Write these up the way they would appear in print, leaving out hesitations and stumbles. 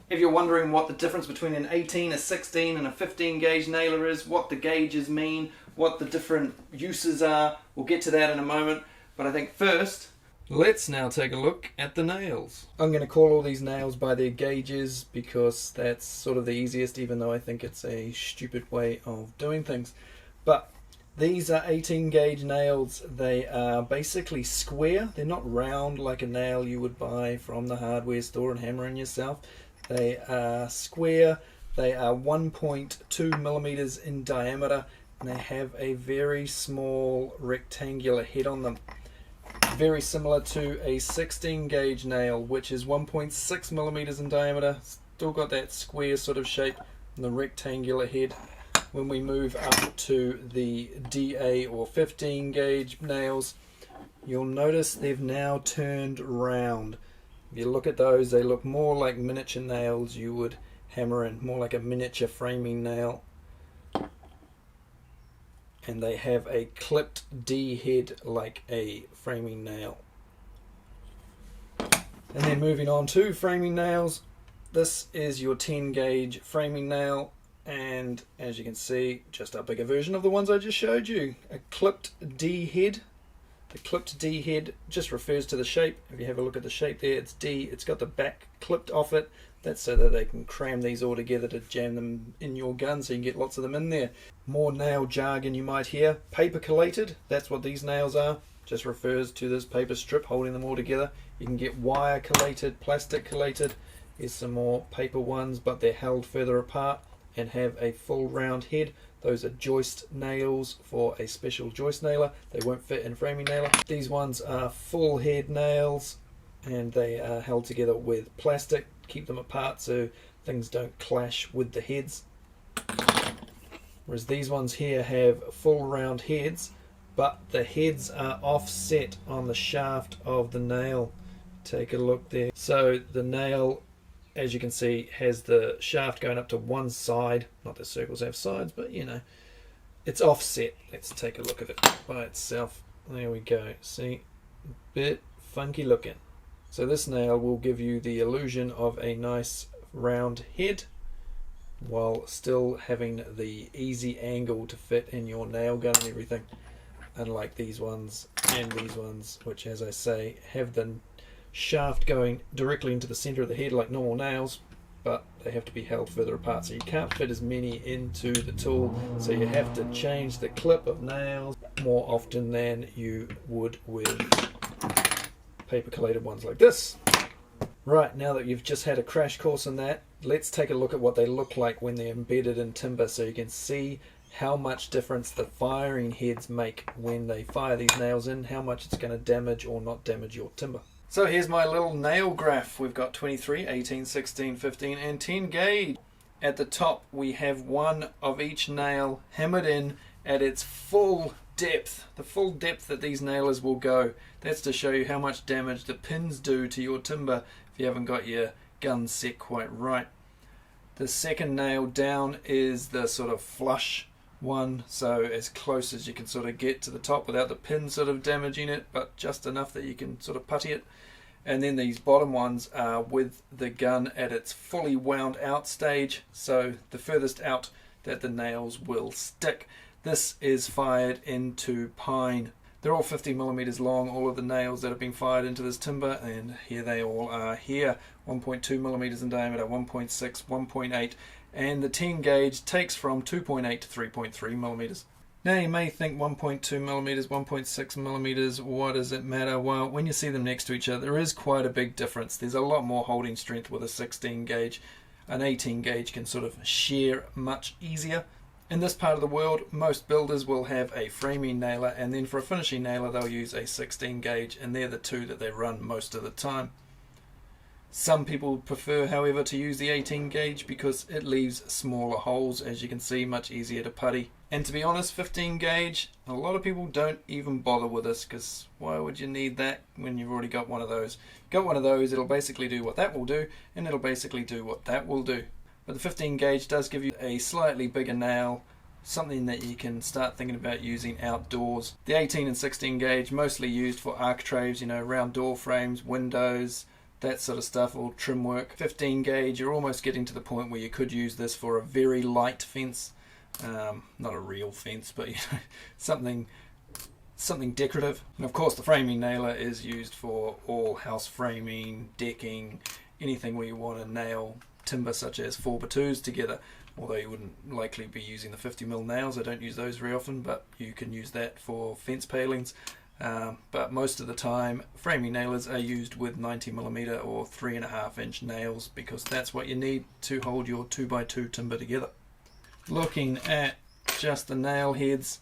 If you're wondering what the difference between an 18, a 16 and a 15 gauge nailer is, what the gauges mean, what the different uses are, we'll get to that in a moment. But I think first, let's now take a look at the nails. I'm going to call all these nails by their gauges because that's sort of the easiest, even though I think it's a stupid way of doing things. But these are 18 gauge nails. They are basically square. They're not round like a nail you would buy from the hardware store and hammer in yourself. They are square. They are 1.2 millimeters in diameter, and they have a very small rectangular head on them. Very similar to a 16 gauge nail, which is 1.6 millimeters in diameter. Still got that square sort of shape and the rectangular head. When we move up to the DA or 15 gauge nails, you'll notice they've now turned round. If you look at those, they look more like miniature nails you would hammer in, more like a miniature framing nail. And they have a clipped D head like a framing nail. And then moving on to framing nails, this is your 10 gauge framing nail, and as you can see, just a bigger version of the ones I just showed you. A clipped D head. The clipped D head just refers to the shape. If you have a look at the shape there, it's D. It's got the back clipped off it. That's so that they can cram these all together to jam them in your gun so you can get lots of them in there. More nail jargon you might hear. Paper collated, that's what these nails are. Just refers to this paper strip holding them all together. You can get wire collated, plastic collated. Here's some more paper ones, but they're held further apart and have a full round head. Those are joist nails for a special joist nailer. They won't fit in framing nailer. These ones are full head nails, and they are held together with plastic. Keep them apart so things don't clash with the heads. Whereas these ones here have full round heads, but the heads are offset on the shaft of the nail. Take a look there. So the nail, as you can see, has the shaft going up to one side. Not that circles have sides, but you know, it's offset. Let's take a look at it by itself. There we go. See, bit funky looking. So this nail will give you the illusion of a nice round head while still having the easy angle to fit in your nail gun and everything, unlike these ones and these ones, which, as I say, have the shaft going directly into the center of the head like normal nails, but they have to be held further apart, so you can't fit as many into the tool, so you have to change the clip of nails more often than you would with paper collated ones like this. Right, now that you've just had a crash course in that, let's take a look at what they look like when they're embedded in timber, so you can see how much difference the firing heads make when they fire these nails in, how much it's going to damage or not damage your timber. So here's my little nail graph. We've got 23, 18, 16, 15 and 10 gauge. At the top we have one of each nail hammered in at its full depth, the full depth that these nailers will go. That's to show you how much damage the pins do to your timber if you haven't got your gun set quite right. The second nail down is the sort of flush one, so as close as you can sort of get to the top without the pin sort of damaging it, but just enough that you can sort of putty it. And then these bottom ones are with the gun at its fully wound out stage, so the furthest out that the nails will stick. This is fired into pine. They're all 50 millimeters long, all of the nails that have been fired into this timber, and here they all are here. 1.2 millimeters in diameter, 1.6, 1.8, and the 10 gauge takes from 2.8 to 3.3 millimeters. Now you may think 1.2 millimeters, 1.6 millimeters, what does it matter? Well, when you see them next to each other, there is quite a big difference. There's a lot more holding strength with a 16 gauge. An 18 gauge can sort of shear much easier. In this part of the world, most builders will have a framing nailer, and then for a finishing nailer they'll use a 16 gauge, and they're the two that they run most of the time. Some people prefer, however, to use the 18 gauge because it leaves smaller holes, as you can see, much easier to putty. And to be honest, 15 gauge, a lot of people don't even bother with this, because why would you need that when you've already got one of those? Got one of those, it'll basically do what that will do, and it'll basically do what that will do. But the 15 gauge does give you a slightly bigger nail, something that you can start thinking about using outdoors. The 18 and 16 gauge mostly used for architraves, you know, round door frames, windows, that sort of stuff, or trim work. 15 gauge, you're almost getting to the point where you could use this for a very light fence. Not a real fence, but something decorative. And of course the framing nailer is used for all house framing, decking, anything where you want to nail timber such as 4x2s together, although you wouldn't likely be using the 50mm nails. I don't use those very often, but you can use that for fence palings. But most of the time framing nailers are used with 90mm or 3.5-inch nails, because that's what you need to hold your 2x2 timber together. Looking at just the nail heads,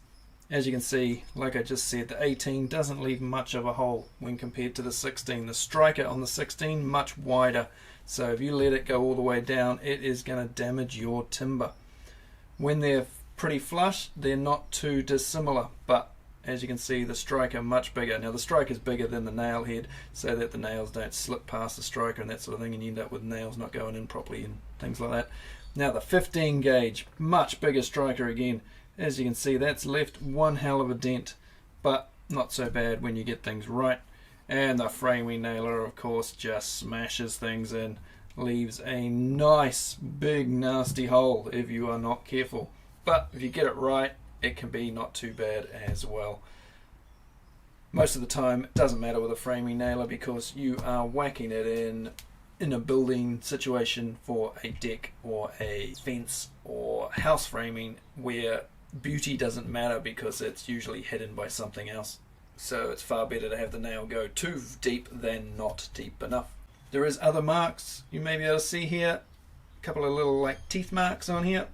as you can see, like I just said, the 18 doesn't leave much of a hole when compared to the 16. The striker on the 16 much wider, so if you let it go all the way down, it is going to damage your timber. When they're pretty flush, they're not too dissimilar, but as you can see, the striker much bigger. Now the striker is bigger than the nail head, so that the nails don't slip past the striker and that sort of thing, and you end up with nails not going in properly and things like that. Now the 15 gauge, much bigger striker again. As you can see, that's left one hell of a dent, but not so bad when you get things right. And the framing nailer, of course, just smashes things in, leaves a nice big nasty hole if you are not careful. But if you get it right, it can be not too bad as well. Most of the time it doesn't matter with a framing nailer, because you are whacking it in a building situation for a deck or a fence or house framing, where beauty doesn't matter because it's usually hidden by something else. So it's far better to have the nail go too deep than not deep enough. There is other marks you may be able to see here, a couple of little like teeth marks on here.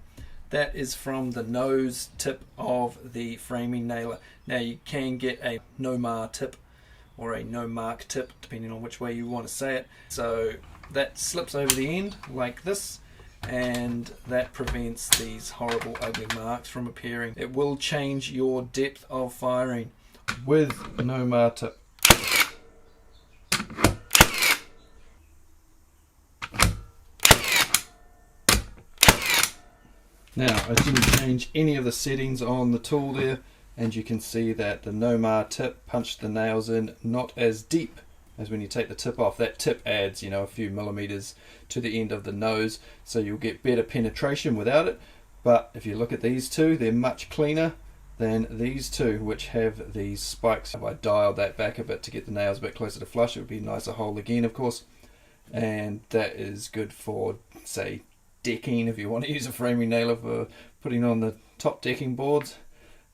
That is from the nose tip of the framing nailer. Now you can get a no-mar tip or a no-mark tip, depending on which way you want to say it. So that slips over the end like this, and that prevents these horrible ugly marks from appearing. It will change your depth of firing with a no-mar tip. Now I didn't change any of the settings on the tool there, and you can see that the no-mar tip punched the nails in not as deep as when you take the tip off. That tip adds, a few millimeters to the end of the nose, so you'll get better penetration without it. But if you look at these two, they're much cleaner than these two, which have these spikes. If I dialed that back a bit to get the nails a bit closer to flush, it would be a nicer hole again, of course. And that is good for, say, decking, if you want to use a framing nailer for putting on the top decking boards.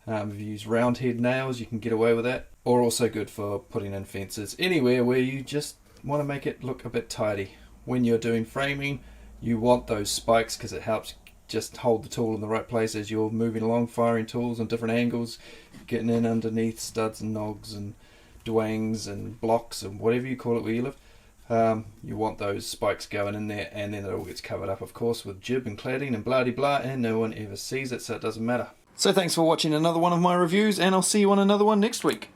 If you use round head nails, you can get away with that. Or also good for putting in fences, anywhere where you just want to make it look a bit tidy. When you're doing framing, you want those spikes because it helps just hold the tool in the right place as you're moving along, firing tools on different angles, getting in underneath studs and nogs and dwangs and blocks and whatever you call it where you live. You want those spikes going in there, and then it all gets covered up, of course, with jib and cladding and blah-de-blah, and no one ever sees it, so it doesn't matter. So thanks for watching another one of my reviews, and I'll see you on another one next week.